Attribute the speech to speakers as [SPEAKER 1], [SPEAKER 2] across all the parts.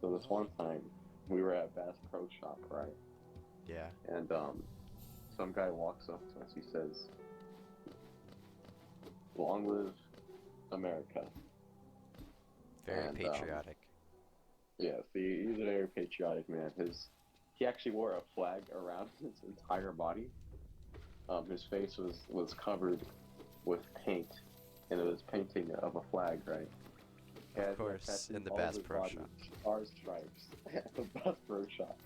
[SPEAKER 1] So this one time, we were at Bass Pro Shop, right?
[SPEAKER 2] Yeah.
[SPEAKER 1] And some guy walks up to us. He says, "Long live America!"
[SPEAKER 2] Very
[SPEAKER 1] And
[SPEAKER 2] patriotic.
[SPEAKER 1] yeah, see, he's a very patriotic man. He actually wore a flag around his entire body. His face was covered with paint, and it was painting of a flag, right?
[SPEAKER 2] Of
[SPEAKER 1] He had
[SPEAKER 2] course, in
[SPEAKER 1] tattoos
[SPEAKER 2] the
[SPEAKER 1] all over
[SPEAKER 2] Bass
[SPEAKER 1] his
[SPEAKER 2] Pro
[SPEAKER 1] body,
[SPEAKER 2] Shop.
[SPEAKER 1] star stripes at the Bass Pro Shop.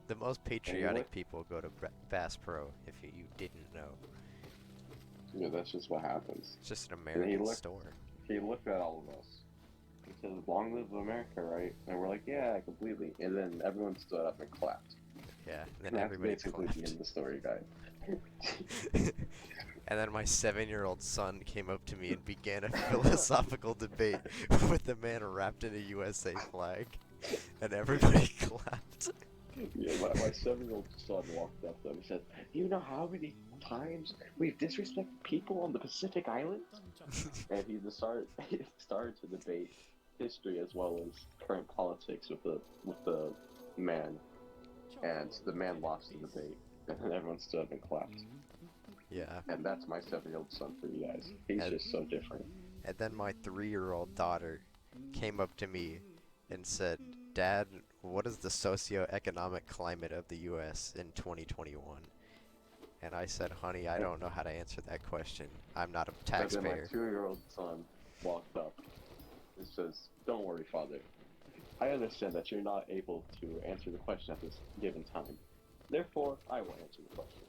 [SPEAKER 2] The most
[SPEAKER 1] And he
[SPEAKER 2] patriotic
[SPEAKER 1] looked,
[SPEAKER 2] people go to Bass Pro, if you didn't know.
[SPEAKER 1] yeah, that's just what happens.
[SPEAKER 2] It's just an
[SPEAKER 1] And then
[SPEAKER 2] American store.
[SPEAKER 1] he looked at all of us. He says, "Long live America," right? And we're like, "Yeah, completely." And then everyone stood up and clapped.
[SPEAKER 2] Yeah, and then
[SPEAKER 1] And that's
[SPEAKER 2] everybody
[SPEAKER 1] basically the end
[SPEAKER 2] clapped.
[SPEAKER 1] of the story, guys.
[SPEAKER 2] And then my 7-year-old son came up to me and began a philosophical debate with the man wrapped in a USA flag, and everybody clapped.
[SPEAKER 1] Yeah, my 7-year-old son walked up to him and said, "Do you know how many times we've disrespected people on the Pacific Islands?" And he just started he started to debate history as well as current politics with the man, and the man lost the debate, and then everyone stood up and clapped.
[SPEAKER 2] Yeah,
[SPEAKER 1] And that's my 7-year-old son for you guys. He's
[SPEAKER 2] and
[SPEAKER 1] just so different.
[SPEAKER 2] and then my 3-year-old daughter came up to me and said, "Dad, what is the socioeconomic climate of the U.S. in 2021?" And I said, "Honey, I
[SPEAKER 1] And,
[SPEAKER 2] don't know how to answer that question. I'm not a
[SPEAKER 1] and then my
[SPEAKER 2] taxpayer."
[SPEAKER 1] 2-year-old son walked up and says, "Don't worry, father. I understand that you're not able to answer the question at this given time. Therefore, I will answer the question."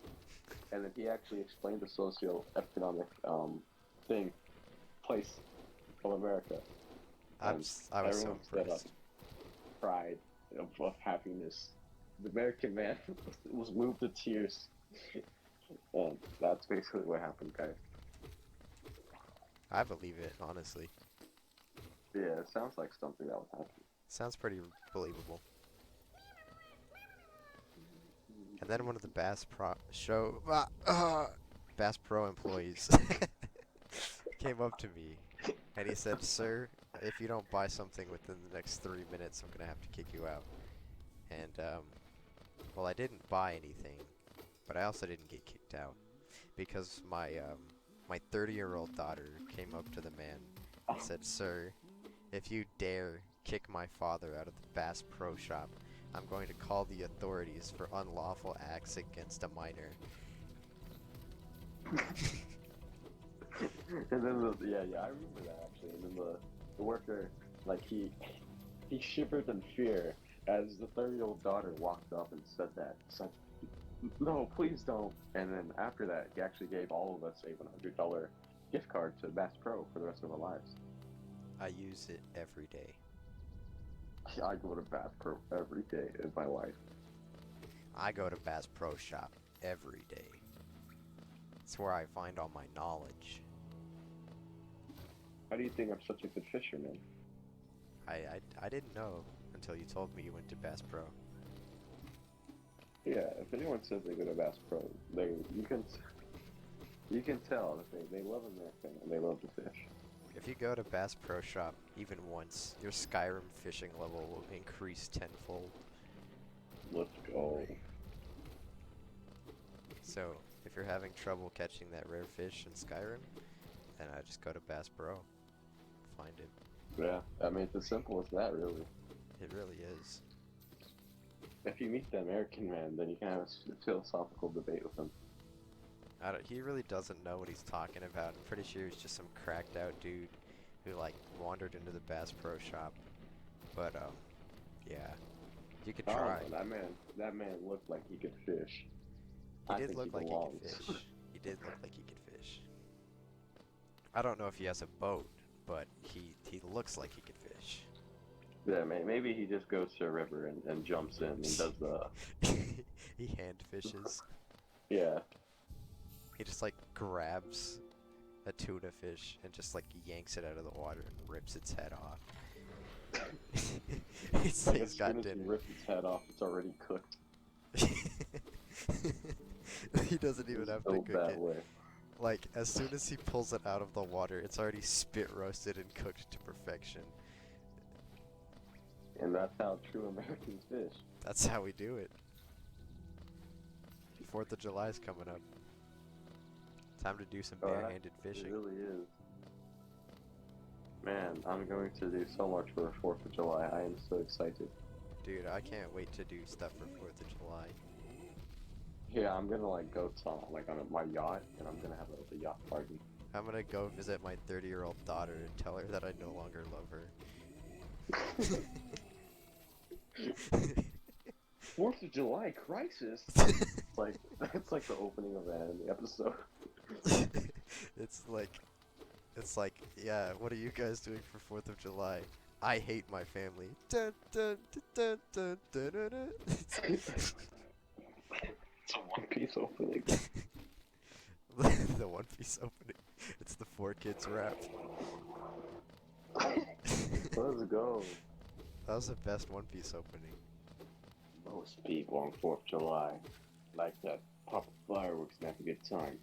[SPEAKER 1] And then he actually explained the socio-economic thing, place of America, and
[SPEAKER 2] I was so
[SPEAKER 1] everyone stood up,
[SPEAKER 2] impressed.
[SPEAKER 1] cried of happiness. The American man was moved to tears, and that's basically what happened, guys.
[SPEAKER 2] I believe it, honestly.
[SPEAKER 1] Yeah, it sounds like something that would happen.
[SPEAKER 2] Sounds pretty believable. And then one of the Bass Pro employees came up to me and he said, "Sir, if you don't buy something within the next 3 minutes, I'm gonna have to kick you out." And well, I didn't buy anything, but I also didn't get kicked out because my 30-year-old daughter came up to the man and said, "Sir, if you dare kick my father out of the Bass Pro Shop, I'm going to call the authorities for unlawful acts against a minor."
[SPEAKER 1] And then yeah, I remember that actually. And then the worker, like he shivered in fear as the 30-year-old daughter walked up and said that. It's like, "No, please don't." And then after that, he actually gave all of us a $100 gift card to Bass Pro for the rest of our lives.
[SPEAKER 2] I use it every day.
[SPEAKER 1] I go to Bass Pro every day in my life.
[SPEAKER 2] I go to Bass Pro Shop every day. It's where I find all my knowledge.
[SPEAKER 1] How do you think I'm such a good fisherman?
[SPEAKER 2] I didn't know until you told me you went to Bass Pro.
[SPEAKER 1] Yeah, if anyone says they go to Bass Pro, you can tell that they love America and they love the fish.
[SPEAKER 2] If you go to Bass Pro Shop even once, your Skyrim fishing level will increase tenfold.
[SPEAKER 1] Let's go.
[SPEAKER 2] So, if you're having trouble catching that rare fish in Skyrim, then I just go to Bass Pro. Find it.
[SPEAKER 1] Yeah, I mean it's as simple as that, really.
[SPEAKER 2] It really is.
[SPEAKER 1] If you meet the American man, then you can have a philosophical debate with him.
[SPEAKER 2] He really doesn't know what he's talking about. I'm pretty sure he's just some cracked out dude who like wandered into the Bass Pro Shop. But yeah, you could
[SPEAKER 1] I don't
[SPEAKER 2] try.
[SPEAKER 1] know, that man looked like he could fish.
[SPEAKER 2] He
[SPEAKER 1] I
[SPEAKER 2] did
[SPEAKER 1] think he
[SPEAKER 2] look like he could
[SPEAKER 1] belongs.
[SPEAKER 2] fish. He did look like he could fish. I don't know if he has a boat, but he looks like he could fish.
[SPEAKER 1] Yeah, maybe he just goes to a river and jumps in and does the
[SPEAKER 2] He hand fishes.
[SPEAKER 1] yeah.
[SPEAKER 2] He just like grabs a tuna fish and just like yanks it out of the water and rips its head off.
[SPEAKER 1] Like
[SPEAKER 2] He's
[SPEAKER 1] as
[SPEAKER 2] got
[SPEAKER 1] soon as he
[SPEAKER 2] dinner.
[SPEAKER 1] rips its head off, it's already cooked.
[SPEAKER 2] He doesn't even
[SPEAKER 1] It's
[SPEAKER 2] have to
[SPEAKER 1] built
[SPEAKER 2] cook
[SPEAKER 1] that
[SPEAKER 2] it.
[SPEAKER 1] way.
[SPEAKER 2] Like, as soon as he pulls it out of the water, it's already spit roasted and cooked to perfection.
[SPEAKER 1] And that's how true Americans fish.
[SPEAKER 2] That's how we do it. 4th of July is coming up. Time to do some barehanded
[SPEAKER 1] It
[SPEAKER 2] fishing.
[SPEAKER 1] really is. Man, I'm going to do so much for the 4th of July. I am so excited.
[SPEAKER 2] Dude, I can't wait to do stuff for 4th of July.
[SPEAKER 1] Yeah, I'm gonna like go to like on my yacht, and I'm gonna have a yacht party.
[SPEAKER 2] I'm gonna go visit my 30-year-old daughter and tell her that I no longer love her.
[SPEAKER 1] 4th of July crisis. Like that's like the opening of the episode.
[SPEAKER 2] It's like, yeah, what are you guys doing for 4th of July? I hate my family. Dun, dun, dun, dun, dun, dun, dun.
[SPEAKER 1] It's a One Piece opening.
[SPEAKER 2] The One Piece opening. It's the 4 Kids rap.
[SPEAKER 1] Let's go.
[SPEAKER 2] That was the best One Piece opening.
[SPEAKER 1] Most people on 4th of July like that pop fireworks and have a good time.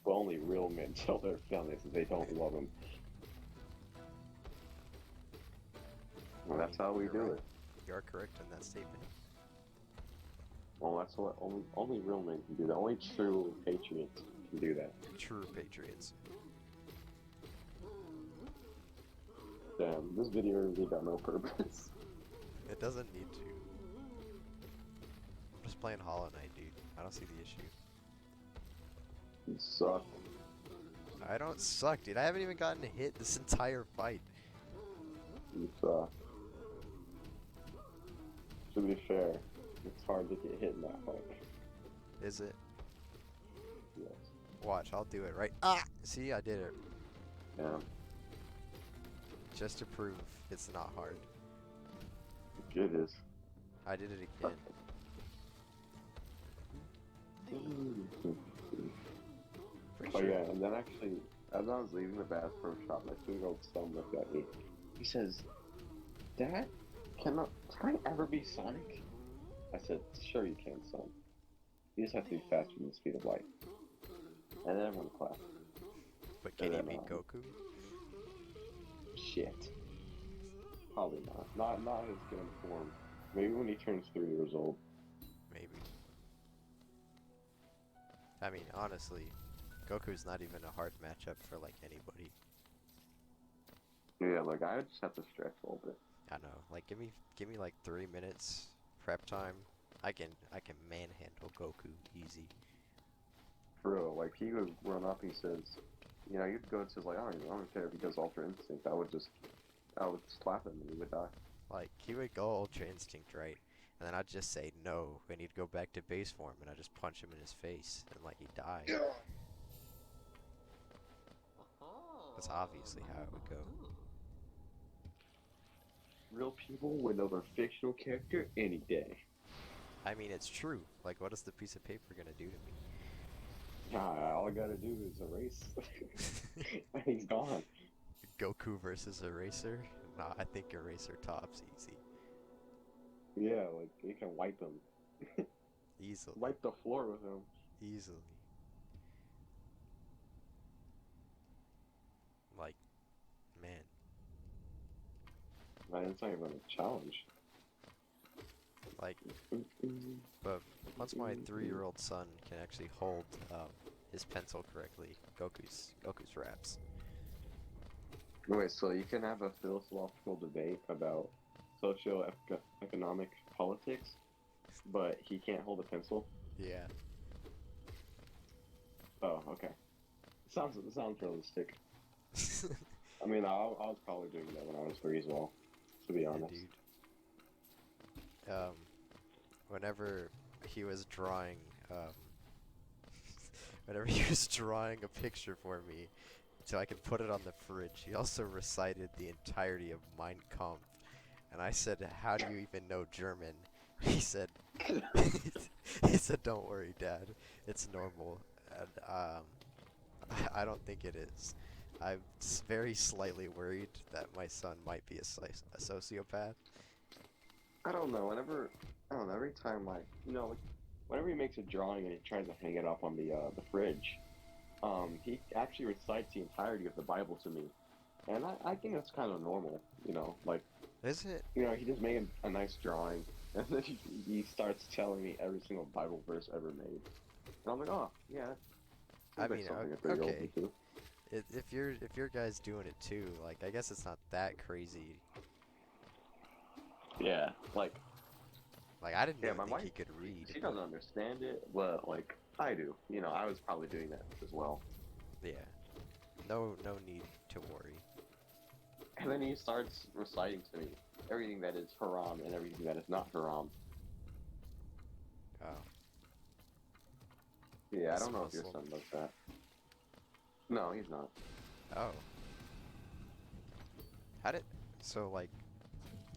[SPEAKER 1] But only real men tell their families that they don't love them. Well, that's how we
[SPEAKER 2] You're
[SPEAKER 1] do
[SPEAKER 2] right.
[SPEAKER 1] it.
[SPEAKER 2] You're correct in that statement.
[SPEAKER 1] Well, that's what only real men can do that. Only true patriots can do that.
[SPEAKER 2] True patriots.
[SPEAKER 1] Damn, this video really got no purpose.
[SPEAKER 2] It doesn't need to. I'm just playing Hollow Knight, dude. I don't see the issue.
[SPEAKER 1] You suck.
[SPEAKER 2] I don't suck, dude. I haven't even gotten a hit this entire fight.
[SPEAKER 1] You suck. To be fair, it's hard to get hit in that fight.
[SPEAKER 2] Is it?
[SPEAKER 1] Yes.
[SPEAKER 2] Watch, I'll do it right. Ah! See, I did it.
[SPEAKER 1] Yeah.
[SPEAKER 2] Just to prove it's not hard.
[SPEAKER 1] It is.
[SPEAKER 2] I did it again. Pretty
[SPEAKER 1] Oh
[SPEAKER 2] sure.
[SPEAKER 1] yeah, and then actually, as I was leaving the bathroom shop, my 2-year-old son looked at me. He says, "Dad, can I ever be Sonic?" I said, "Sure you can, son. You just have to be faster than the speed of light." And then everyone clapped.
[SPEAKER 2] But can you
[SPEAKER 1] then,
[SPEAKER 2] beat Goku?
[SPEAKER 1] Shit. Probably not. Not his good form. Maybe when he turns 3 years old.
[SPEAKER 2] Maybe. I mean, honestly, Goku's not even a hard matchup for like anybody.
[SPEAKER 1] Yeah, like I would just have to stretch a little bit.
[SPEAKER 2] I know. Like, give me like 3 minutes prep time. I can manhandle Goku easy.
[SPEAKER 1] For real, like he would run up, he says, you know, you'd go and says like, I don't care if he does Ultra Instinct. I would slap him and he would die.
[SPEAKER 2] Like, he would go Ultra Instinct, right? And then I'd just say no, and he'd go back to base form, and I'd just punch him in his face, and like he'd die. That's obviously how it would go.
[SPEAKER 1] Real people win over a fictional character any day.
[SPEAKER 2] I mean, it's true. Like, what is the piece of paper gonna do to me?
[SPEAKER 1] All I gotta do is erase. And he's gone.
[SPEAKER 2] Goku versus Eraser? Nah, I think Eraser tops easy.
[SPEAKER 1] Yeah, like you can wipe him.
[SPEAKER 2] Easily.
[SPEAKER 1] Wipe the floor with him.
[SPEAKER 2] Easily. Like, man.
[SPEAKER 1] Man, it's not even a challenge.
[SPEAKER 2] Like, but once my 3-year-old son can actually hold his pencil correctly, Goku's raps.
[SPEAKER 1] Wait, so you can have a philosophical debate about socio-economic politics, but he can't hold a pencil?
[SPEAKER 2] Yeah.
[SPEAKER 1] Oh, okay. It sounds realistic. I mean, I was probably doing that when I was 3 as well, to be honest.
[SPEAKER 2] Dude. Whenever he was drawing, whenever he was drawing a picture for me, so I could put it on the fridge, he also recited the entirety of Mein Kampf. And I said, "How do you even know German?" He said, he said, "Don't worry, Dad. It's normal." And I don't think it is. I'm very slightly worried that my son might be a sociopath.
[SPEAKER 1] I don't know. Every time like whenever he makes a drawing and he tries to hang it up on the fridge, he actually recites the entirety of the Bible to me. And I think that's kind of normal, like,
[SPEAKER 2] Is it?
[SPEAKER 1] he just made a nice drawing, and then he starts telling me every single Bible verse ever made. And I'm like, oh, yeah,
[SPEAKER 2] I
[SPEAKER 1] seems like
[SPEAKER 2] mean,
[SPEAKER 1] something a 3-year-old
[SPEAKER 2] okay.
[SPEAKER 1] would do.
[SPEAKER 2] If your guy's doing it too, like I guess it's not that crazy.
[SPEAKER 1] Yeah, like,
[SPEAKER 2] Like I didn't
[SPEAKER 1] yeah,
[SPEAKER 2] even
[SPEAKER 1] my
[SPEAKER 2] think
[SPEAKER 1] wife,
[SPEAKER 2] he could read.
[SPEAKER 1] she doesn't understand it, but, like, I do. I was probably doing that as well.
[SPEAKER 2] Yeah. No need to worry.
[SPEAKER 1] And then he starts reciting to me everything that is haram and everything that is not haram.
[SPEAKER 2] Oh,
[SPEAKER 1] Yeah, I
[SPEAKER 2] he's
[SPEAKER 1] don't know if your
[SPEAKER 2] Muslim.
[SPEAKER 1] son does that. No, he's not.
[SPEAKER 2] Oh, how did? So like,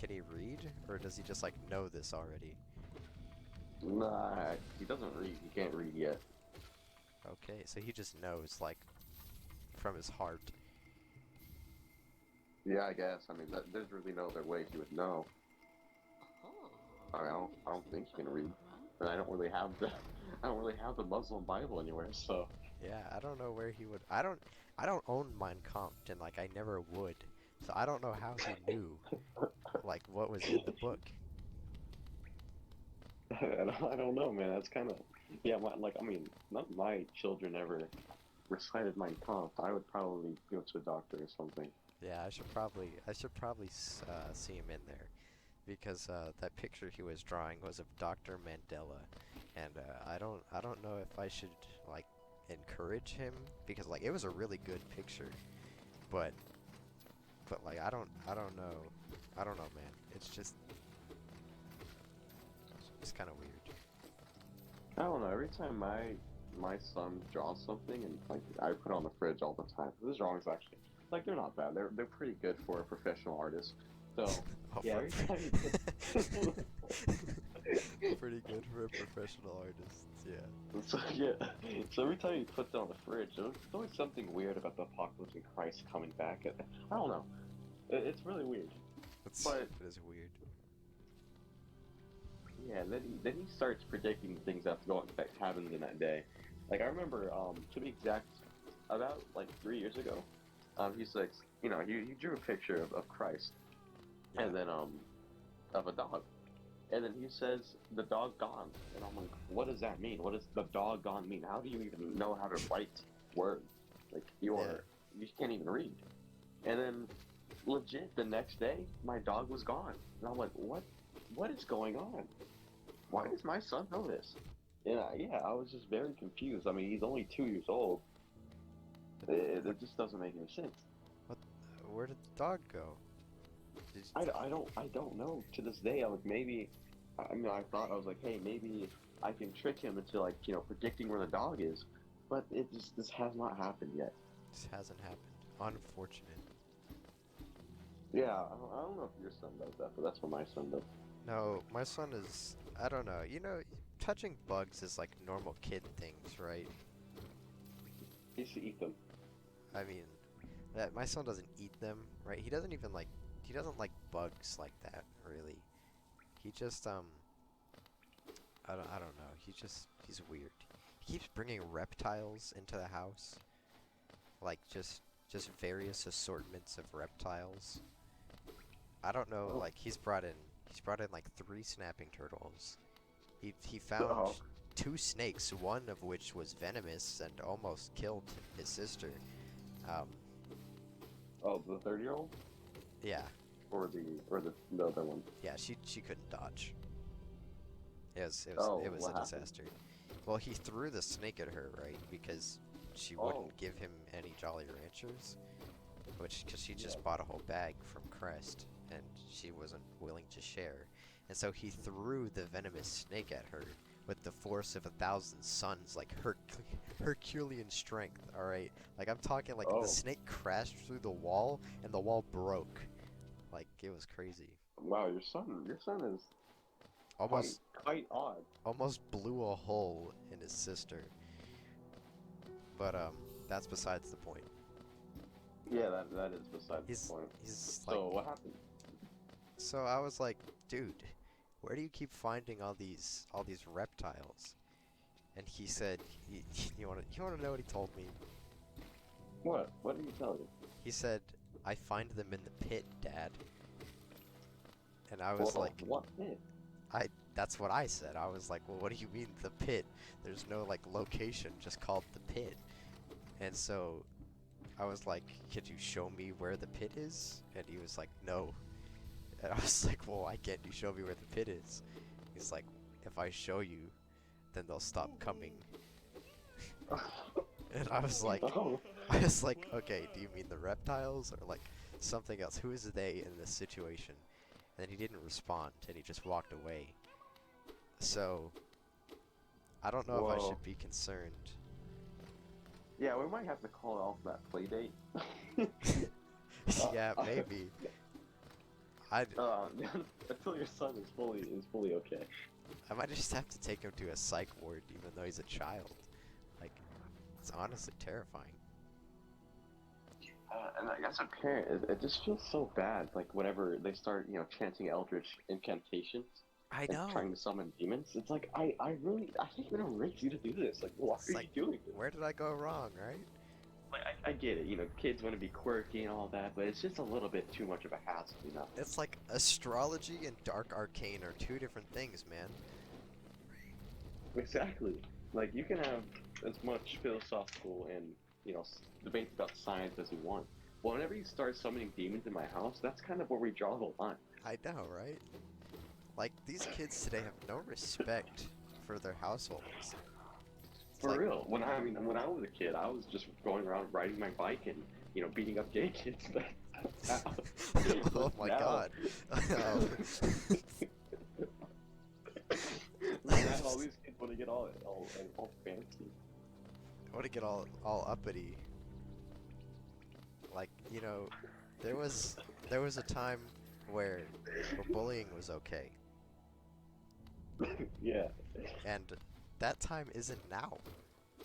[SPEAKER 2] can he read, or does he just like know this already?
[SPEAKER 1] Nah, he doesn't read. He can't read yet.
[SPEAKER 2] Okay, so he just knows like from his heart.
[SPEAKER 1] Yeah, I guess. I mean, there's really no other way he would know. I don't think he can read, and I don't really have the, I don't really have the Muslim Bible anywhere. So,
[SPEAKER 2] Yeah, I don't know where he would. I don't own Mein Kampf, and like I never would. So I don't know how he knew like what was in the book.
[SPEAKER 1] I don't know, man. That's kind of, yeah. I mean, none of my children ever recited Mein Kampf. I would probably go to a doctor or something.
[SPEAKER 2] Yeah, I should probably see him in there because that picture he was drawing was of Dr. Mandela, and I don't know if I should like encourage him because like it was a really good picture, but like I don't know, man. It's kind of weird.
[SPEAKER 1] I don't know. Every time my son draws something, and like I put it on the fridge all the time. His drawings actually, like, they're not bad. They're pretty good for a professional artist. So
[SPEAKER 2] Oh,
[SPEAKER 1] yeah,
[SPEAKER 2] for
[SPEAKER 1] every time he puts
[SPEAKER 2] pretty good for a professional artist. Yeah.
[SPEAKER 1] so yeah, so every time he puts it on the fridge, there's always something weird about the apocalypse and Christ coming back. I don't know. It's really weird. But
[SPEAKER 2] It is weird.
[SPEAKER 1] yeah, then he starts predicting things that happens in that day. Like, I remember, to be exact, about like 3 years ago, he's like, he drew a picture of Christ,
[SPEAKER 2] Yeah.
[SPEAKER 1] and then of a dog, and then he says the dog gone, and I'm like, what does that mean? What does the dog gone mean? How do you even know how to write words? Like,
[SPEAKER 2] Yeah.
[SPEAKER 1] you can't even read. And then, legit, the next day, my dog was gone, and I'm like, what is going on? Why
[SPEAKER 2] Oh,
[SPEAKER 1] does my son know this? And yeah, I was just very confused. I mean, he's only 2 years old.
[SPEAKER 2] what?
[SPEAKER 1] It just doesn't make any sense.
[SPEAKER 2] What? Where did the dog go? Did
[SPEAKER 1] I don't know. To this day, I like, maybe. I mean, I thought, I was like, hey, maybe I can trick him into, like, predicting where the dog is. But this has not happened yet.
[SPEAKER 2] this hasn't happened. Unfortunate.
[SPEAKER 1] Yeah, I don't know if your son does that, but that's what my son does.
[SPEAKER 2] No, my son is. I don't know. You know, touching bugs is like normal kid things, right?
[SPEAKER 1] He used to eat them.
[SPEAKER 2] I mean, that my son doesn't eat them, right? He doesn't even like. He doesn't like bugs like that, really. He just I don't know. He's weird. He keeps bringing reptiles into the house, like just various assortments of reptiles. I don't know.
[SPEAKER 1] Oh,
[SPEAKER 2] Like he's brought in like 3 snapping turtles. He found
[SPEAKER 1] oh,
[SPEAKER 2] 2 snakes, one of which was venomous and almost killed his sister. Um,
[SPEAKER 1] oh, the 30-year-old,
[SPEAKER 2] yeah,
[SPEAKER 1] or the other one.
[SPEAKER 2] yeah. She couldn't dodge.
[SPEAKER 1] Oh,
[SPEAKER 2] It was
[SPEAKER 1] what
[SPEAKER 2] a
[SPEAKER 1] happened?
[SPEAKER 2] disaster. Well, he threw the snake at her, right? Because she
[SPEAKER 1] Oh,
[SPEAKER 2] wouldn't give him any Jolly Ranchers, because she
[SPEAKER 1] yeah.
[SPEAKER 2] just bought a whole bag from Crest, and she wasn't willing to share. And so he threw the venomous snake at her with the force of 1,000 suns, like Herculean strength. All right, like I'm talking like the
[SPEAKER 1] Oh,
[SPEAKER 2] snake crashed through the wall, and the wall broke. Like it was crazy.
[SPEAKER 1] wow, your son is quite
[SPEAKER 2] Almost
[SPEAKER 1] quite odd.
[SPEAKER 2] almost blew a hole in his sister. But that's besides the point.
[SPEAKER 1] Yeah, that is besides the point.
[SPEAKER 2] He's like,
[SPEAKER 1] So what happened?
[SPEAKER 2] so I was like, dude, where do you keep finding all these reptiles? And he said, you wanna know what he told me?
[SPEAKER 1] What? What did he tell you?
[SPEAKER 2] He said I find them in the pit, Dad. And I was
[SPEAKER 1] Whoa,
[SPEAKER 2] like,
[SPEAKER 1] what pit?
[SPEAKER 2] that's what I said. I was like, well, what do you mean the pit? There's no like location, just called the pit. And so I was like, could you show me where the pit is? And he was like, no. And I was like, well, why can't you show me where the pit is? He's like, if I show you, then they'll stop coming. And I was like,
[SPEAKER 1] Oh.
[SPEAKER 2] okay, do you mean the reptiles or like something else? Who is they in this situation? And then he didn't respond, and he just walked away. So, I don't know if I
[SPEAKER 1] Whoa.
[SPEAKER 2] should be concerned.
[SPEAKER 1] Yeah, we might have to call off that play date.
[SPEAKER 2] Yeah, maybe.
[SPEAKER 1] Until your son is fully okay.
[SPEAKER 2] I might just have to take him to a psych ward, even though he's a child. Like, it's honestly terrifying.
[SPEAKER 1] And like, as a parent, it just feels so bad. Like whenever they start, chanting eldritch incantations
[SPEAKER 2] I
[SPEAKER 1] and
[SPEAKER 2] know.
[SPEAKER 1] trying to summon demons, it's like I think it raise you to do this. Like, why
[SPEAKER 2] It's
[SPEAKER 1] are
[SPEAKER 2] like,
[SPEAKER 1] you doing this?
[SPEAKER 2] where did I go wrong, right?
[SPEAKER 1] Like, I get it. Kids want to be quirky and all that, but it's just a little bit too much of a hassle.
[SPEAKER 2] It's like astrology and dark arcane are two different things, man.
[SPEAKER 1] Exactly. Like, you can have as much philosophical and debates about science as you want. But whenever you start summoning demons in my house, that's kind of where we draw the line.
[SPEAKER 2] I know, right? Like, these kids today have no respect for their households. It's
[SPEAKER 1] For
[SPEAKER 2] like,
[SPEAKER 1] real. When I was a kid, I was just going around riding my bike and beating up gay kids.
[SPEAKER 2] oh my
[SPEAKER 1] Now-
[SPEAKER 2] god.
[SPEAKER 1] Now all these kids want to get all fancy.
[SPEAKER 2] I want to get all uppity. Like, there was a time where bullying was okay,
[SPEAKER 1] Yeah.
[SPEAKER 2] and that time isn't now.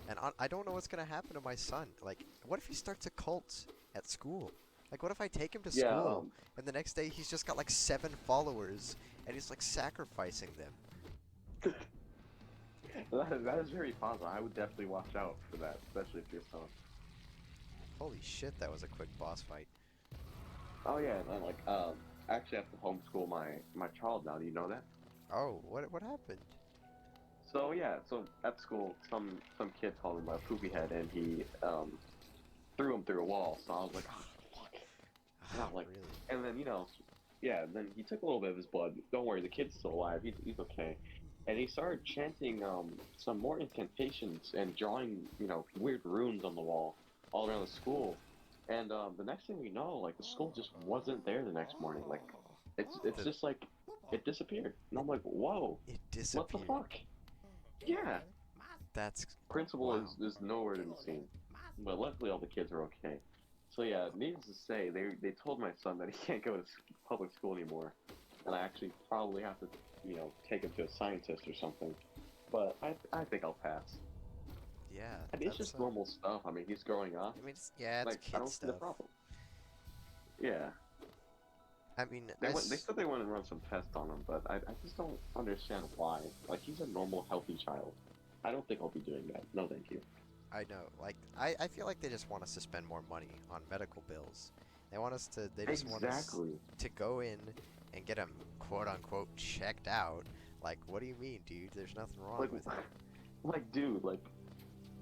[SPEAKER 2] And I don't know what's gonna happen to my son. Like, what if he starts a cult at school? Like, what if I take him to
[SPEAKER 1] Yeah,
[SPEAKER 2] school and the next day he's just got like 7 followers and he's like sacrificing them?
[SPEAKER 1] That is very possible. I would definitely watch out for that, especially if you're son.
[SPEAKER 2] Holy shit, that was a quick boss fight.
[SPEAKER 1] Oh yeah, and like I actually have to homeschool my child now. Do you know that?
[SPEAKER 2] Oh, what happened?
[SPEAKER 1] So yeah, so at school, some kid called him a poopy head, and he threw him through a wall. So I was like, oh, fuck. Not like,
[SPEAKER 2] Really?
[SPEAKER 1] and then yeah, then he took a little bit of his blood. Don't worry, the kid's still alive. He's okay. And he started chanting some more incantations and drawing weird runes on the wall all around the school. And the next thing we know, like the school just wasn't there the next morning. Like it's just like it disappeared. And I'm like, whoa,
[SPEAKER 2] It
[SPEAKER 1] what the
[SPEAKER 2] disappeared.
[SPEAKER 1] fuck? Yeah.
[SPEAKER 2] That's
[SPEAKER 1] Principal
[SPEAKER 2] wow.
[SPEAKER 1] is nowhere to be seen. But luckily all the kids are okay. So yeah, needless to say, they told my son that he can't go to public school anymore, and I actually probably have to, take him to a scientist or something. But I think I'll pass.
[SPEAKER 2] Yeah.
[SPEAKER 1] I mean, it's
[SPEAKER 2] that's,
[SPEAKER 1] just normal stuff. I mean, he's growing up.
[SPEAKER 2] I mean, it's
[SPEAKER 1] Like, I
[SPEAKER 2] kid
[SPEAKER 1] don't see
[SPEAKER 2] stuff.
[SPEAKER 1] the problem. Yeah.
[SPEAKER 2] I mean,
[SPEAKER 1] They said they want to run some tests on him, but I just don't understand why. Like, he's a normal, healthy child. I don't think I'll be doing that. No, thank you.
[SPEAKER 2] I know. Like, I feel like they just want us to spend more money on medical bills. They want us to. They just want us
[SPEAKER 1] Exactly.
[SPEAKER 2] to go in and get him quote unquote checked out. Like, what do you mean, dude? There's nothing wrong
[SPEAKER 1] Like,
[SPEAKER 2] with him.
[SPEAKER 1] like, dude, like,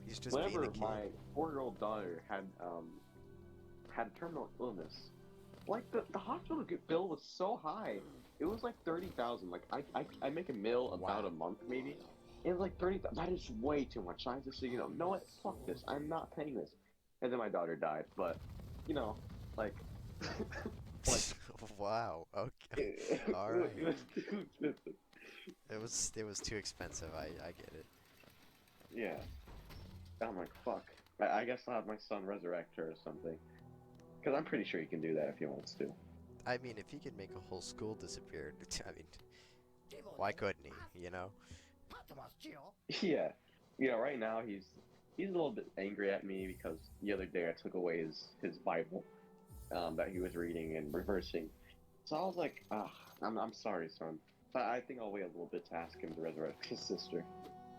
[SPEAKER 2] He's just being
[SPEAKER 1] whenever
[SPEAKER 2] a kid.
[SPEAKER 1] my 4-year-old daughter had terminal illness, like the hospital bill was so high. It was like 30,000. Like I make a meal about
[SPEAKER 2] Wow.
[SPEAKER 1] a month maybe. It was like 30,000. That is way too much. I just say, know what? Fuck this. I'm not paying this. And then my daughter died. But like like
[SPEAKER 2] Wow. Okay.
[SPEAKER 1] it,
[SPEAKER 2] All right.
[SPEAKER 1] it was too expensive.
[SPEAKER 2] It was too expensive. I get it.
[SPEAKER 1] Yeah. I'm like, fuck. I guess I'll have my son resurrect her or something. Because I'm pretty sure he can do that if he wants to.
[SPEAKER 2] I mean, if he could make a whole school disappear, I mean, why couldn't he? You know?
[SPEAKER 1] Yeah. Right now he's a little bit angry at me because the other day I took away his Bible that he was reading and reversing. So I was like, I'm sorry, son. But I think I'll wait a little bit to ask him to resurrect his sister.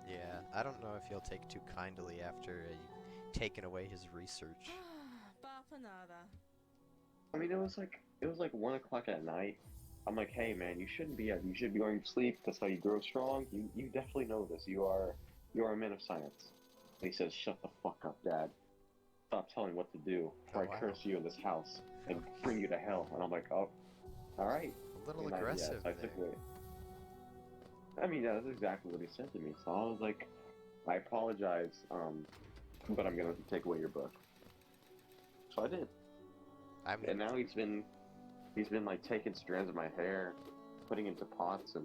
[SPEAKER 2] Yeah, I don't know if he'll take too kindly after you've taken away his research.
[SPEAKER 1] I mean, it was like 1 o'clock at night. I'm like, hey man, you shouldn't be up. You should be going to sleep. That's how you grow strong. You definitely know this. You are a man of science. And he says, shut the fuck up, Dad. Stop telling me what to do,
[SPEAKER 2] Oh
[SPEAKER 1] or I
[SPEAKER 2] wow.
[SPEAKER 1] curse you in this house and bring you to hell. And I'm like, oh, all right.
[SPEAKER 2] A little
[SPEAKER 1] And yes,
[SPEAKER 2] aggressive
[SPEAKER 1] I
[SPEAKER 2] there.
[SPEAKER 1] took away. I mean, yeah, that's exactly what he said to me. So I was like, I apologize, but I'm gonna take away your book. So I did.
[SPEAKER 2] I mean,
[SPEAKER 1] And now he's been like taking strands of my hair, putting into pots and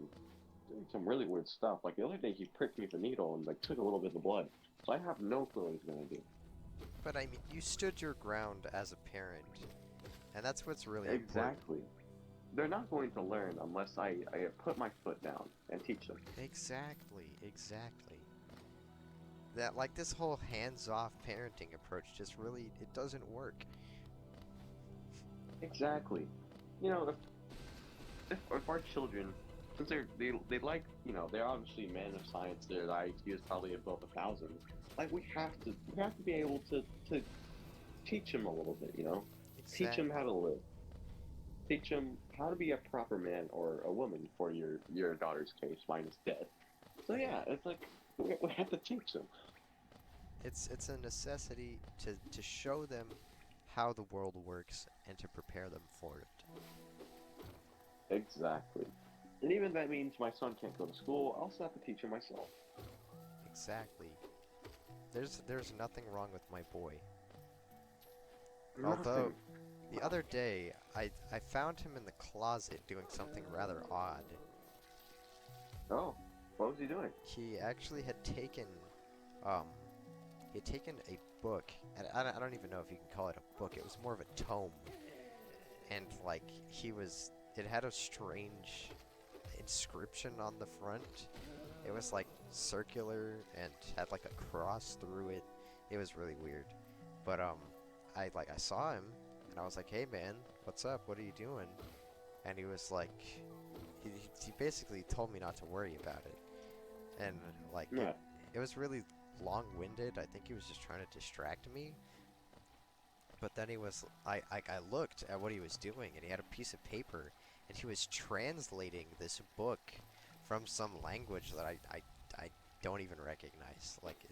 [SPEAKER 1] doing some really weird stuff. Like the other day, he pricked me with a needle and like took a little bit of the blood. So I have no clue what he's gonna do.
[SPEAKER 2] but I mean, you stood your ground as a parent, and that's what's really important.
[SPEAKER 1] Exactly. They're not going to learn unless I put my foot down and teach them.
[SPEAKER 2] Exactly, exactly. That like this whole hands-off parenting approach just really it doesn't work.
[SPEAKER 1] Exactly. You know, if our children, since they like, they're obviously men of science, their IQ is probably above 1,000. Like we have to be able to teach them a little bit, teach them how
[SPEAKER 2] Exactly.
[SPEAKER 1] to live, teach them how to be a proper man or a woman for your daughter's case, mine is dead. So
[SPEAKER 2] Yeah.
[SPEAKER 1] yeah, it's like we have to teach them.
[SPEAKER 2] It's a necessity to show them how the world works and to prepare them for it.
[SPEAKER 1] Exactly. And even if that means my son can't go to school, I also have to teach him myself.
[SPEAKER 2] Exactly. There's nothing wrong with my boy. Although
[SPEAKER 1] Nothing.
[SPEAKER 2] the other day I found him in the closet doing something rather odd.
[SPEAKER 1] Oh, what was he doing?
[SPEAKER 2] He actually had taken um he had taken a book, and I don't even know if you can call it a book. It was more of a tome, and like it had a strange inscription on the front. It was like circular and had like a cross through it. It was really weird. But I saw him and I was like, "Hey man, what's up? What are you doing?" And he was like he basically told me not to worry about it. And like
[SPEAKER 1] Yeah.
[SPEAKER 2] it was really long-winded. I think he was just trying to distract me. But then I looked at what he was doing and he had a piece of paper and he was translating this book from some language that I don't even recognize. Like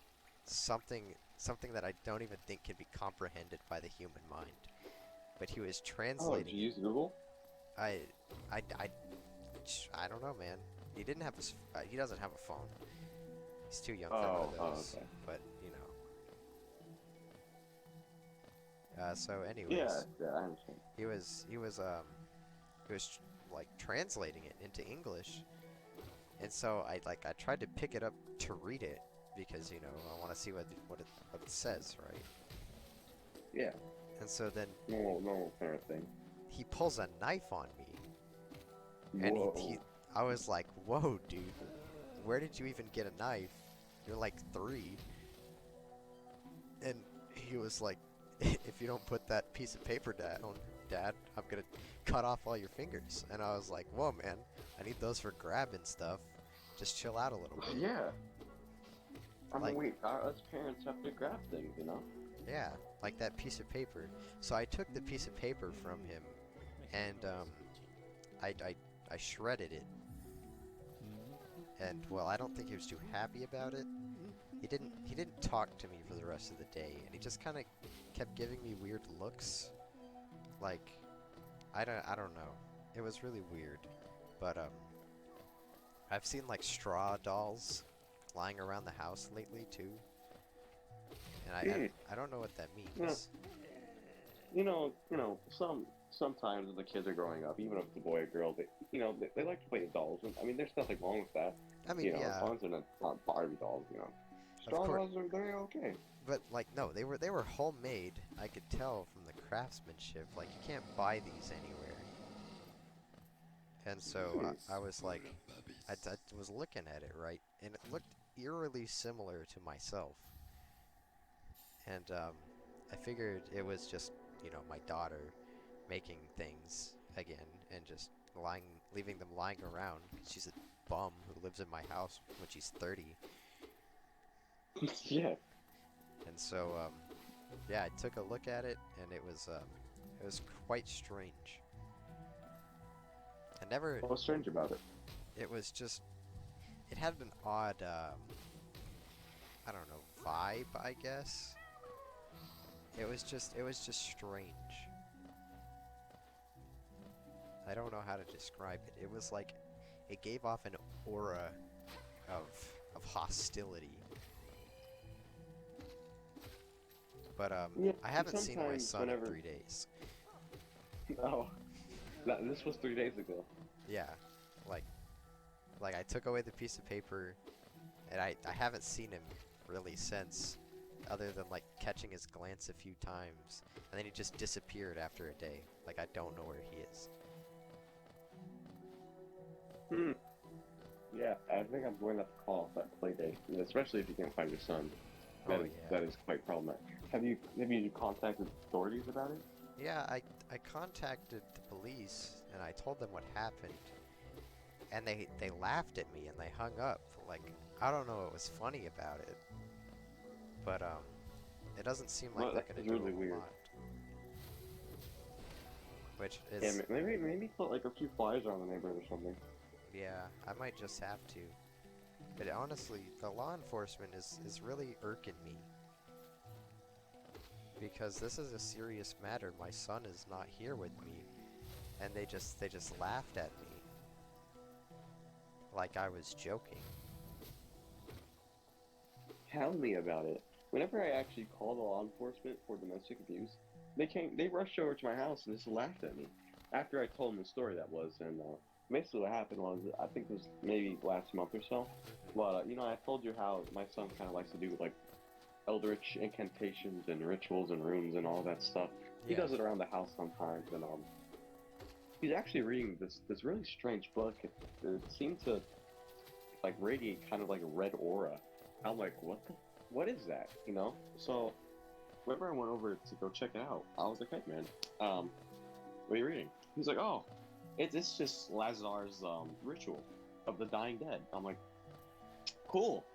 [SPEAKER 2] something that I don't even think can be comprehended by the human mind. But he was
[SPEAKER 1] Oh, did
[SPEAKER 2] translating
[SPEAKER 1] you
[SPEAKER 2] it.
[SPEAKER 1] use Google?
[SPEAKER 2] I I I I don't know, man. He didn't have he doesn't have a phone. He's too young for one of
[SPEAKER 1] Oh,
[SPEAKER 2] those.
[SPEAKER 1] okay.
[SPEAKER 2] But you know. So
[SPEAKER 1] Yeah,
[SPEAKER 2] anyways,
[SPEAKER 1] yeah, I understand.
[SPEAKER 2] he was like translating it into English, and so I tried to pick it up to read it because I want to see what it says, right?
[SPEAKER 1] Yeah,
[SPEAKER 2] And so then
[SPEAKER 1] normal parent thing.
[SPEAKER 2] he pulls a knife on me, and he
[SPEAKER 1] Whoa.
[SPEAKER 2] I was like, whoa, dude, where did you even get a knife? You're like 3. And he was like, if you don't put that piece of paper down, Dad, I'm gonna cut off all your fingers. And I was like, whoa, man, I need those for grabbing stuff. Just chill out a little bit.
[SPEAKER 1] Yeah. I mean,
[SPEAKER 2] Like,
[SPEAKER 1] us parents have to grab things.
[SPEAKER 2] yeah, like that piece of paper. So I took the piece of paper from him, and I, I, I shredded it. And well, I don't think he was too happy about it. He didn't talk to me for the rest of the day, and he just kind of kept giving me weird looks. Like, I don't know. It was really weird. But I've seen like straw dolls lying around the house lately too, and
[SPEAKER 1] Mm.
[SPEAKER 2] I don't know what that
[SPEAKER 1] Yeah.
[SPEAKER 2] means.
[SPEAKER 1] Sometimes when the kids are growing up, even if it's a boy or girl, they like to play with dolls. And, I mean, there's nothing wrong with that.
[SPEAKER 2] I mean,
[SPEAKER 1] As
[SPEAKER 2] yeah,
[SPEAKER 1] long as they're not Barbie dolls.
[SPEAKER 2] of
[SPEAKER 1] Straw
[SPEAKER 2] course,
[SPEAKER 1] dolls they're okay.
[SPEAKER 2] but like no, they were homemade. I could tell from the craftsmanship. Like you can't buy these anywhere. And so
[SPEAKER 1] Hmm.
[SPEAKER 2] I was like, I was looking at it right, and it looked eerily similar to myself. And I figured it was just my daughter making things again and just leaving them lying around. She's a bum who lives in my house when she's 30.
[SPEAKER 1] Yeah.
[SPEAKER 2] And so yeah, I took a look at it and it was It was quite strange. I never.
[SPEAKER 1] What's strange about it?
[SPEAKER 2] It was just. It had an odd, I don't know, vibe, I guess. It was just strange. I don't know how to describe it. It was like, it gave off an aura of hostility. But
[SPEAKER 1] Yeah,
[SPEAKER 2] I haven't seen my
[SPEAKER 1] sometimes
[SPEAKER 2] son
[SPEAKER 1] whenever-
[SPEAKER 2] in 3 days.
[SPEAKER 1] No, this was 3 days ago.
[SPEAKER 2] Yeah, like I took away the piece of paper, and I haven't seen him really since, other than like catching his glance a few times, and then he just disappeared after a day. Like I don't know where he is.
[SPEAKER 1] Hmm. Yeah, I think I'm going to have to call off that play date, especially if you can't find your son.
[SPEAKER 2] Oh
[SPEAKER 1] That
[SPEAKER 2] yeah.
[SPEAKER 1] is quite problematic. Have you contacted authorities about it?
[SPEAKER 2] Yeah, I contacted the police and I told them what happened, and they laughed at me and they hung up. Like I don't know what was funny about it, but it doesn't seem like
[SPEAKER 1] Well,
[SPEAKER 2] they're
[SPEAKER 1] that's
[SPEAKER 2] gonna do
[SPEAKER 1] really
[SPEAKER 2] a
[SPEAKER 1] weird.
[SPEAKER 2] lot. Which
[SPEAKER 1] Yeah,
[SPEAKER 2] is,
[SPEAKER 1] maybe put like a few flyers around the neighborhood or something.
[SPEAKER 2] yeah, I might just have to. But honestly, the law enforcement is really irking me. Because this is a serious matter. My son is not here with me, and they just laughed at me like I was joking.
[SPEAKER 1] Tell me about it. Whenever I actually called the law enforcement for domestic abuse, they rushed over to my house and just laughed at me. After I told them the story that was, and basically what happened was, I think it was maybe last month or so. But I told you how my son kind of likes to do like eldritch incantations and rituals and runes and all that stuff. He
[SPEAKER 2] Yeah.
[SPEAKER 1] does it around the house sometimes, and he's actually reading this really strange book. It seemed to like radiate kind of like a red aura. I'm like, what is that? So whenever I went over to go check it out, I was like, hey man, what are you reading? He's like, oh, it's just Lazar's ritual of the dying dead. I'm like, cool.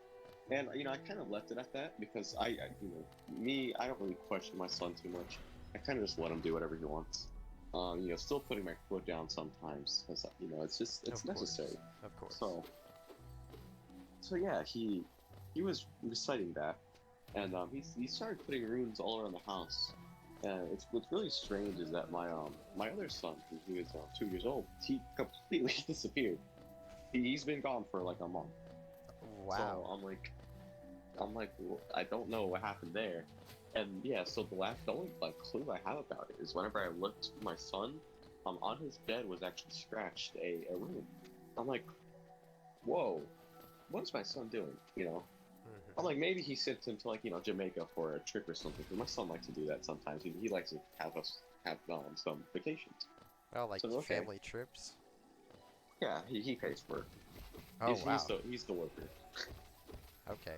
[SPEAKER 1] And I kind of left it at that because I don't really question my son too much. I kind of just let him do whatever he wants. Still putting my foot down sometimes because it's
[SPEAKER 2] Of
[SPEAKER 1] necessary.
[SPEAKER 2] course. Of course.
[SPEAKER 1] So yeah, he was reciting that, and he started putting runes all around the house. And what's really strange is that my other son, who is 2 years old, he completely disappeared. He's been gone for like a month. So
[SPEAKER 2] Wow.
[SPEAKER 1] I don't know what happened there. And yeah, so the only like clue I have about it is whenever I looked at my son, on his bed was actually scratched a rune. I'm like, whoa, what is my son doing? I'm like, maybe he sent him to like Jamaica for a trip or something. 'Cause my son likes to do that sometimes. He likes to have us have some vacations.
[SPEAKER 2] Oh, like
[SPEAKER 1] So okay,
[SPEAKER 2] family trips?
[SPEAKER 1] yeah, he pays for it.
[SPEAKER 2] Oh wow.
[SPEAKER 1] He's the worker.
[SPEAKER 2] Okay.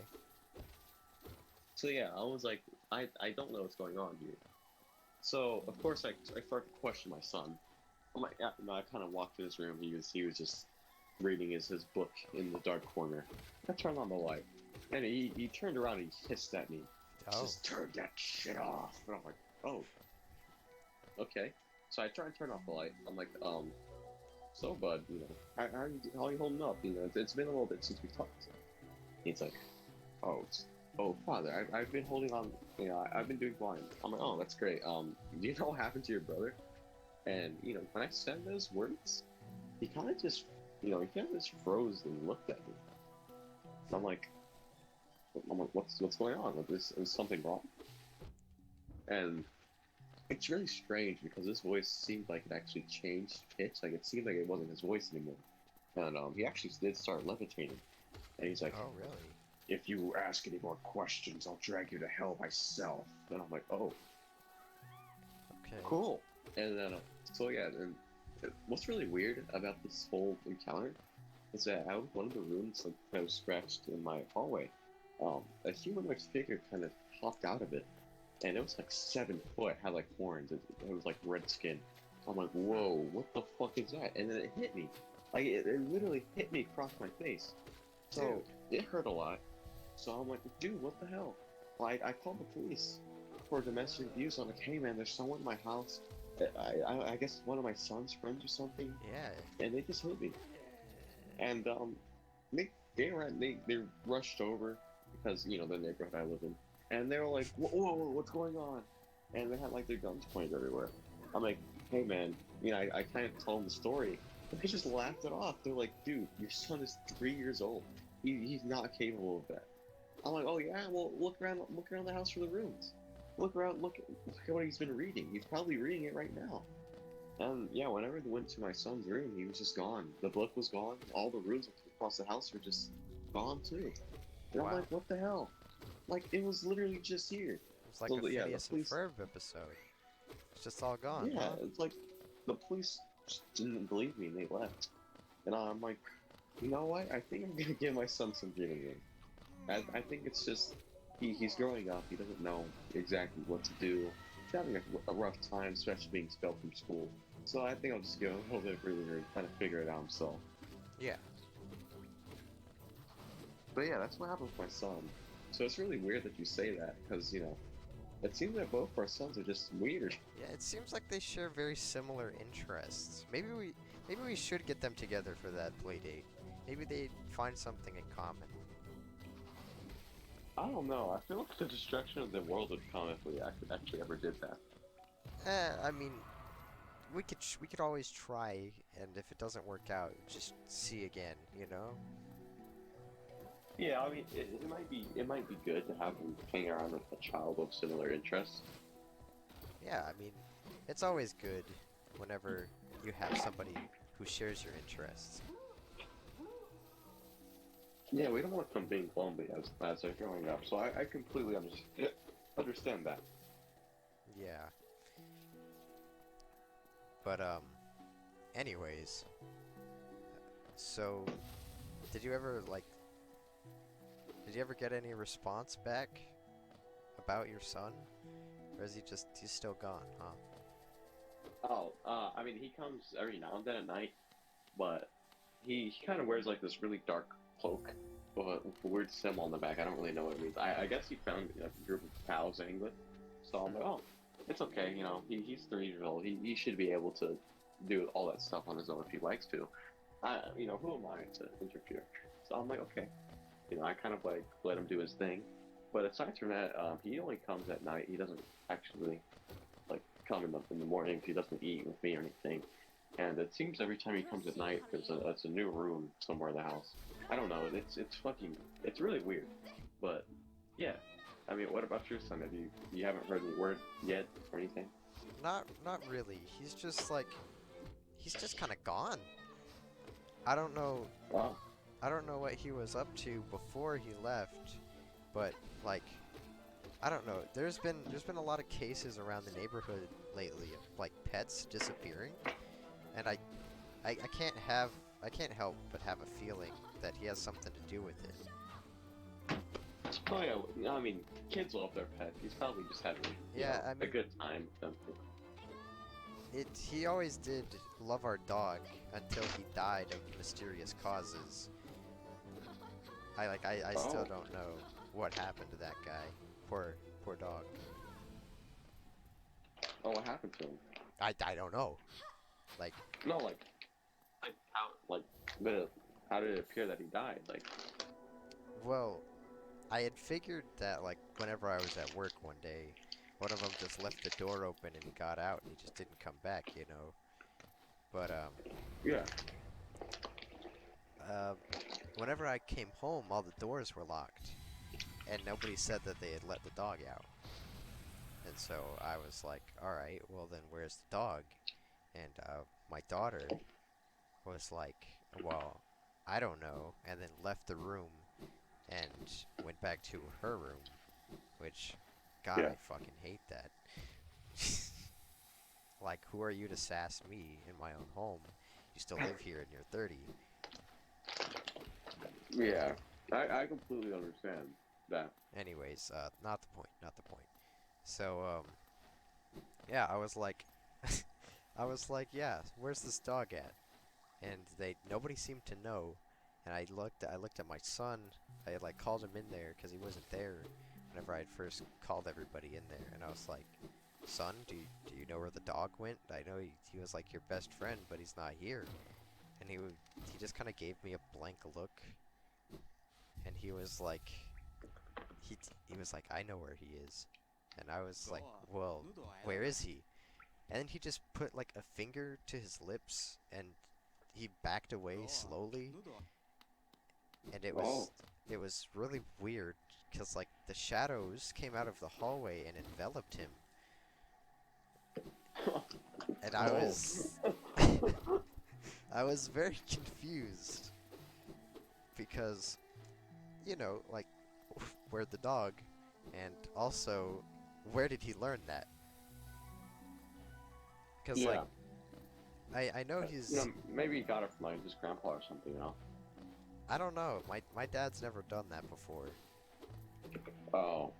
[SPEAKER 1] So yeah, I was like, I don't know what's going on here. So of course I started to question my son. I'm like, yeah, I kind of walked in his room. He was just reading his book in the dark corner. I turned on the light, and he turned around and he hissed at me.
[SPEAKER 2] Oh.
[SPEAKER 1] Just turn that shit off. And I'm like, oh, okay. So I try and turn off the light. I'm like, so bud, how are you holding up? It's been a little bit since we talked. He's like, oh, father, I've been holding on. I've been doing fine. I'm like, oh, that's great. Do you know what happened to your brother? And when I said those words, he kind of just, froze and looked at me. And I'm like, what's going on? Is something wrong? And it's really strange because his voice seemed like it actually changed pitch. Like it seemed like it wasn't his voice anymore. And he actually did start levitating. And he's like,
[SPEAKER 2] Oh really?
[SPEAKER 1] if you ask any more questions, I'll drag you to hell myself. And I'm like, oh,
[SPEAKER 2] Okay.
[SPEAKER 1] cool. And then, so yeah, and what's really weird about this whole encounter is that out of one of the rooms, like, that was scratched in my hallway, a humanoid figure kind of popped out of it. And it was like 7 foot, had like horns, it was like red skin. I'm like, whoa, what the fuck is that? And then it hit me. Like, it literally hit me across my face. So, it hurt a lot. So I'm like, dude, what the hell? Well, I called the police for domestic abuse. I'm like, hey man, there's someone in my house. I guess one of my son's friends or something,
[SPEAKER 2] Yeah.
[SPEAKER 1] and they just hit me. And they rushed over because the neighborhood I live in, and they were like, whoa, what's going on? And they had like their guns pointed everywhere. I'm like, hey man, I kind of told them the story, and they just laughed it off. They're like, dude, your son is 3 years old. He's not capable of that. I'm like, oh yeah, well look around the house for the rooms. Look around, look at what he's been reading. He's probably reading it right now. Yeah, whenever they went to my son's room, he was just gone. The book was gone. All the rooms across the house were just gone too. And I'm
[SPEAKER 2] Wow.
[SPEAKER 1] like, what the hell? Like it was literally just here.
[SPEAKER 2] It's like
[SPEAKER 1] So
[SPEAKER 2] a
[SPEAKER 1] yeah, the
[SPEAKER 2] Phineas and
[SPEAKER 1] police.
[SPEAKER 2] Ferb episode. It's just all gone,
[SPEAKER 1] Yeah,
[SPEAKER 2] huh?
[SPEAKER 1] it's like the police just didn't believe me and they left. And I'm like, you know what? I think I'm gonna give my son some breathing room. I think it's just he's growing up. He doesn't know exactly what to do. He's having a rough time, especially being expelled from school. So I think I'll just give him a little bit of breathing room, kind of figure it out himself.
[SPEAKER 2] Yeah.
[SPEAKER 1] But yeah, that's what happened with my son. So it's really weird that you say that because it seems that both our sons are just weird.
[SPEAKER 2] Yeah, it seems like they share very similar interests. Maybe we should get them together for that play date. Maybe they'd find something in common.
[SPEAKER 1] I don't know. I feel like the destruction of the world would come if we actually ever did that.
[SPEAKER 2] I mean, we could always try, and if it doesn't work out, just see again, you know?
[SPEAKER 1] Yeah, I mean, it might be good to have him hang around with a child of similar interests.
[SPEAKER 2] Yeah, I mean, it's always good whenever you have somebody who shares your interests.
[SPEAKER 1] Yeah, we don't want them being lonely as they're growing up, so I completely understand that.
[SPEAKER 2] Yeah. But anyways, so did you ever did you ever get any response back about your son? Or is he's still gone, huh?
[SPEAKER 1] Oh, I mean, he comes every now and then at night, but he kind of wears like this really dark cloak with a weird symbol on the back. I don't really know what it means. I guess he found like, a group of pals in England, so I'm like, oh, it's okay. He's 3 years old. He should be able to do all that stuff on his own if he likes to. Who am I to interfere? So I'm like, okay. I kind of like let him do his thing. But aside from that, he only comes at night. He doesn't actually like come in the mornings. He doesn't eat with me or anything. And it seems every time he comes at night, it's a new room somewhere in the house. I don't know. It's really weird. But yeah, I mean, what about your son? You haven't heard any word yet or anything?
[SPEAKER 2] Not really. He's just kind of gone. I don't know
[SPEAKER 1] Wow.
[SPEAKER 2] I don't know what he was up to before he left, but like I don't know. There's been a lot of cases around the neighborhood lately of like pets disappearing, and I can't help but have a feeling that he has something to do with it.
[SPEAKER 1] Oh yeah. I mean, kids love their pets. He's probably just having
[SPEAKER 2] Yeah, I
[SPEAKER 1] a
[SPEAKER 2] mean,
[SPEAKER 1] good time with them.
[SPEAKER 2] he always did love our dog until he died of mysterious causes. I still
[SPEAKER 1] Oh.
[SPEAKER 2] don't know what happened to that guy. Poor dog.
[SPEAKER 1] Oh, what happened to him?
[SPEAKER 2] I don't know. Like,
[SPEAKER 1] No, like how, the, how did it appear that he died? Like,
[SPEAKER 2] well, I had figured that like whenever I was at work one day, one of them just left the door open and he got out and he just didn't come back, you know. But
[SPEAKER 1] yeah.
[SPEAKER 2] uh, whenever I came home, all the doors were locked, and nobody said that they had let the dog out. And so I was like, all right, well then where's the dog? And my daughter was like, well, I don't know, and then left the room and went back to her room, which, God,
[SPEAKER 1] Yeah.
[SPEAKER 2] I fucking hate that. Like, who are you to sass me in my own home? You still live here and you're 30.
[SPEAKER 1] Yeah. I completely understand that.
[SPEAKER 2] Anyways, not the point, not the point. So, yeah, I was like, yeah, where's this dog at? And nobody seemed to know. And I looked at my son. I had like called him in there because he wasn't there whenever I had first called everybody in there. And I was like, son, do you know where the dog went? I know he was like your best friend, but he's not here. And he just kind of gave me a blank look, and he was like, he was like, I know where he is, and I was like, well, where is he? And then he just put like a finger to his lips, and he backed away slowly, and
[SPEAKER 1] Oh.
[SPEAKER 2] it was really weird, because like the shadows came out of the hallway and enveloped him, and
[SPEAKER 1] Oh.
[SPEAKER 2] I was very confused because, like, where'd the dog? And also, where did he learn that? Because, like,
[SPEAKER 1] Yeah.
[SPEAKER 2] I know he's.
[SPEAKER 1] Maybe he got it from like his grandpa or something.
[SPEAKER 2] I don't know. My dad's never done that before.
[SPEAKER 1] Oh.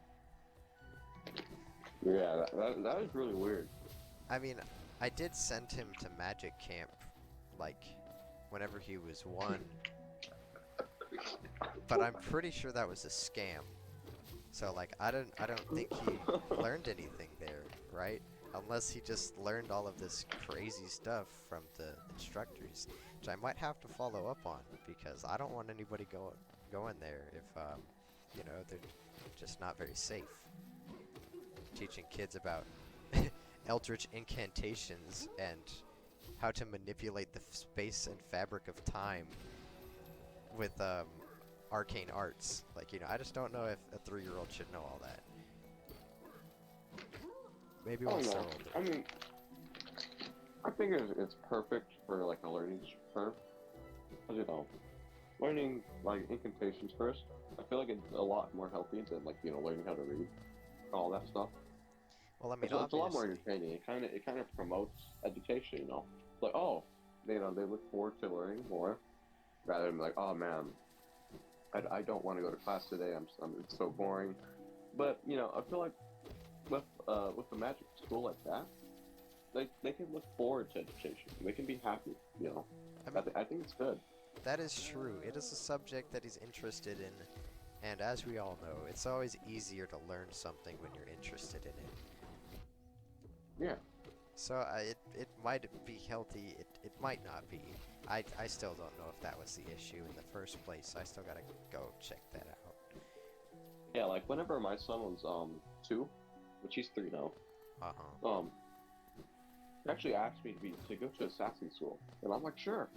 [SPEAKER 1] Yeah, that is really weird.
[SPEAKER 2] I mean, I did send him to magic camp, like, whenever he was 1, but I'm pretty sure that was a scam. So, like, I don't think he learned anything there, right? Unless he just learned all of this crazy stuff from the instructors, which I might have to follow up on, because I don't want anybody going there if, they're just not very safe. Teaching kids about eldritch incantations and how to manipulate the space and fabric of time with, arcane arts. Like, I just don't know if a 3-year-old should know all that. Maybe
[SPEAKER 1] I don't
[SPEAKER 2] once they're
[SPEAKER 1] know.
[SPEAKER 2] older.
[SPEAKER 1] I mean, I think it's perfect for like a learning curve. Cause learning like incantations first. I feel like it's a lot more healthy than like learning how to read, all that stuff.
[SPEAKER 2] Well, I mean,
[SPEAKER 1] It's a lot more
[SPEAKER 2] obviously.
[SPEAKER 1] entertaining. It kind of promotes education. It's like, oh, they look forward to learning more rather than like, oh man, I don't want to go to class today. It's so boring. But I feel like with a magic school like that, they can look forward to education. They can be happy.
[SPEAKER 2] I mean,
[SPEAKER 1] I think it's good.
[SPEAKER 2] that is true. It is a subject that he's interested in, and as we all know, it's always easier to learn something when you're interested in it.
[SPEAKER 1] Yeah.
[SPEAKER 2] So it might be healthy. It might not be. I still don't know if that was the issue in the first place. I still gotta go check that out.
[SPEAKER 1] Yeah, like whenever my son was 2, which he's 3 now,
[SPEAKER 2] Uh huh.
[SPEAKER 1] he actually asked me to go to assassin school, and I'm like, sure.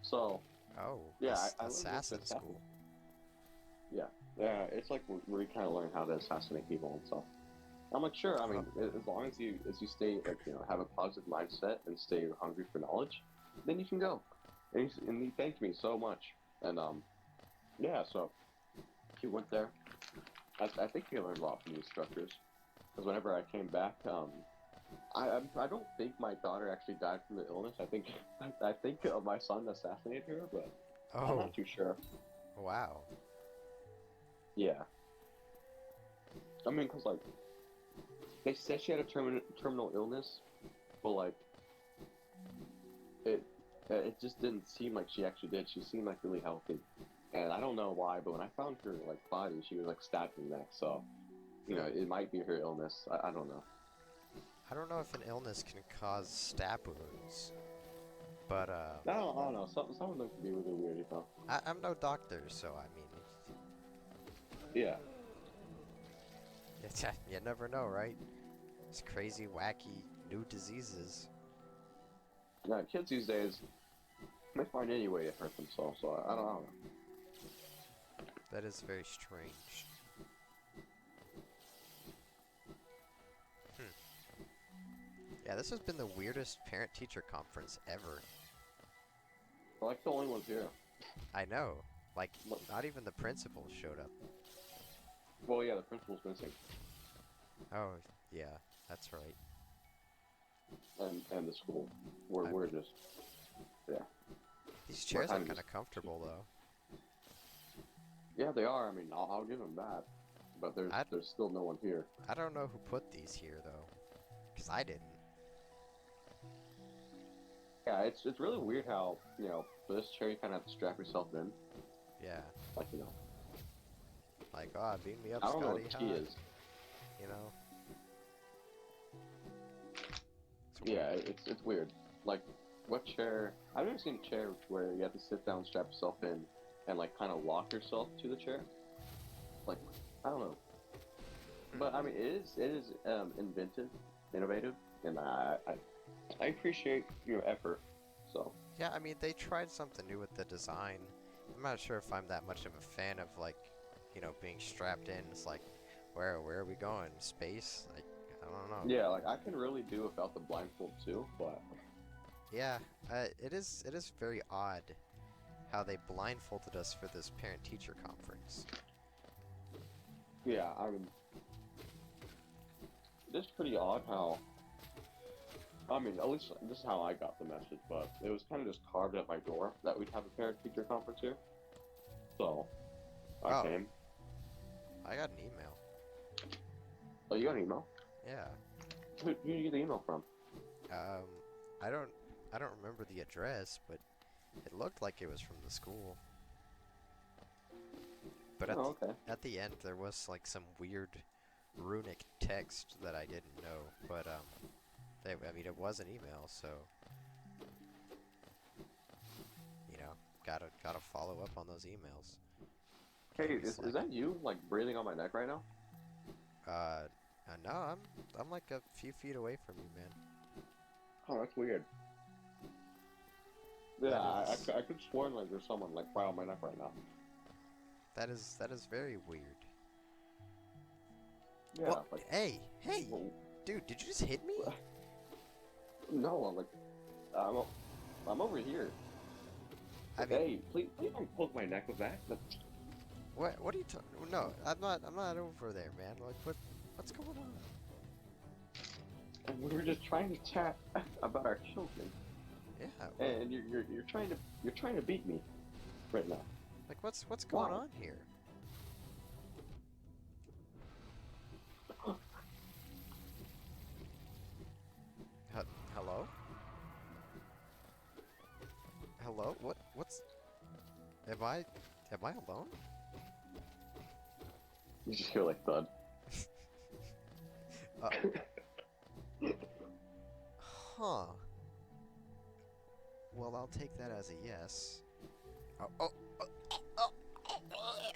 [SPEAKER 1] So
[SPEAKER 2] Oh,
[SPEAKER 1] yeah, I learned this
[SPEAKER 2] assassin
[SPEAKER 1] assassin.
[SPEAKER 2] school.
[SPEAKER 1] Yeah, yeah, it's like where you kind of learn how to assassinate people and stuff. I'm like, sure. I
[SPEAKER 2] Oh,
[SPEAKER 1] mean, as long as you stay like have a positive mindset and stay hungry for knowledge, then you can go. And he thanked me so much, and yeah, so he went there. I think he learned a lot from the instructors. Because whenever I came back, I don't think my daughter actually died from the illness. I think my son assassinated her, but I'm
[SPEAKER 2] oh,
[SPEAKER 1] not too sure.
[SPEAKER 2] wow.
[SPEAKER 1] Yeah, I mean, cause like they said she had a terminal illness, but like it it just didn't seem like she actually did. She seemed like really healthy, and I don't know why, but when I found her like body, she was like stabbed in the neck. So
[SPEAKER 2] Hmm.
[SPEAKER 1] it might be her illness. I don't know.
[SPEAKER 2] I don't know if an illness can cause stab wounds, but
[SPEAKER 1] I don't know. Some of them can be really weird.
[SPEAKER 2] I'm no doctor, so I mean,
[SPEAKER 1] Yeah.
[SPEAKER 2] you never know, right? It's crazy, wacky, new diseases.
[SPEAKER 1] Yeah, kids these days they find any way to hurt themselves. So I don't know.
[SPEAKER 2] That is very strange. Hmm. Yeah, this has been the weirdest parent-teacher conference ever.
[SPEAKER 1] We're like the only ones here.
[SPEAKER 2] I know. Like,
[SPEAKER 1] Look-
[SPEAKER 2] not even the principal showed up.
[SPEAKER 1] Well, yeah, the principal's missing,
[SPEAKER 2] Oh, yeah, that's right.
[SPEAKER 1] and the school. We're
[SPEAKER 2] I
[SPEAKER 1] we're
[SPEAKER 2] mean,
[SPEAKER 1] just yeah.
[SPEAKER 2] these
[SPEAKER 1] We're
[SPEAKER 2] chairs are
[SPEAKER 1] kind of
[SPEAKER 2] kind
[SPEAKER 1] just
[SPEAKER 2] of comfortable, though.
[SPEAKER 1] yeah, they are. I mean, I'll give them that, but there's
[SPEAKER 2] I,
[SPEAKER 1] there's still no one here.
[SPEAKER 2] I don't know who put these here, though. Because I didn't.
[SPEAKER 1] Yeah, it's really weird how for this chair you kind of have to strap yourself in,
[SPEAKER 2] Yeah.
[SPEAKER 1] like
[SPEAKER 2] Like, oh, beam me up,
[SPEAKER 1] I don't know
[SPEAKER 2] Scotty,
[SPEAKER 1] what the key
[SPEAKER 2] huh?
[SPEAKER 1] is.
[SPEAKER 2] You know?
[SPEAKER 1] Yeah, it's weird. Like, what chair? I've never seen a chair where you have to sit down, strap yourself in, and like kind of lock yourself to the chair. Like, I don't know. But I
[SPEAKER 2] Hmm.
[SPEAKER 1] mean, it is inventive, innovative, and I appreciate your effort. So
[SPEAKER 2] Yeah, I mean, they tried something new with the design. I'm not sure if I'm that much of a fan of like, being strapped in. It's like, where are we going? Space? Like, I don't know.
[SPEAKER 1] yeah, like I can really do without the blindfold too. But
[SPEAKER 2] Yeah, it is very odd how they blindfolded us for this parent-teacher conference.
[SPEAKER 1] yeah, I mean, it's pretty odd how. I mean, at least this is how I got the message, but it was kind of just carved at my door that we'd have a parent-teacher conference here. So I
[SPEAKER 2] Oh,
[SPEAKER 1] came.
[SPEAKER 2] I got an email.
[SPEAKER 1] Oh, you got an email?
[SPEAKER 2] Yeah.
[SPEAKER 1] Who did you get the email from?
[SPEAKER 2] Um, I don't, I don't remember the address, but it looked like it was from the school. But at
[SPEAKER 1] Oh,
[SPEAKER 2] the
[SPEAKER 1] okay.
[SPEAKER 2] at the end, there was like some weird runic text that I didn't know. But I mean, it was an email, so you know, gotta follow up on those emails.
[SPEAKER 1] Hey,
[SPEAKER 2] Can't be
[SPEAKER 1] is
[SPEAKER 2] slacking.
[SPEAKER 1] that you like breathing on my neck right now?
[SPEAKER 2] Uh, no, I'm like a few feet away from you, man.
[SPEAKER 1] Oh, that's weird. Yeah,
[SPEAKER 2] That is
[SPEAKER 1] I could swear like there's someone like right on my neck right now.
[SPEAKER 2] that is very weird.
[SPEAKER 1] Yeah,
[SPEAKER 2] Well,
[SPEAKER 1] like,
[SPEAKER 2] hey,
[SPEAKER 1] well,
[SPEAKER 2] dude, did you just hit me?
[SPEAKER 1] no, I'm like, I'm, I'm over here.
[SPEAKER 2] I mean,
[SPEAKER 1] Hey, please don't poke my neck with that.
[SPEAKER 2] what are you talking? No, I'm not over there, man. Like, what's going on?
[SPEAKER 1] And we were just trying to chat about our children,
[SPEAKER 2] Yeah,
[SPEAKER 1] and you're trying to beat me right now.
[SPEAKER 2] like what's going
[SPEAKER 1] Why?
[SPEAKER 2] on here? H Hello? Hello? What's am I alone?
[SPEAKER 1] You just hear like thud.
[SPEAKER 2] Uh, huh. Well, I'll take that as a yes. Oh, oh, oh, oh, oh,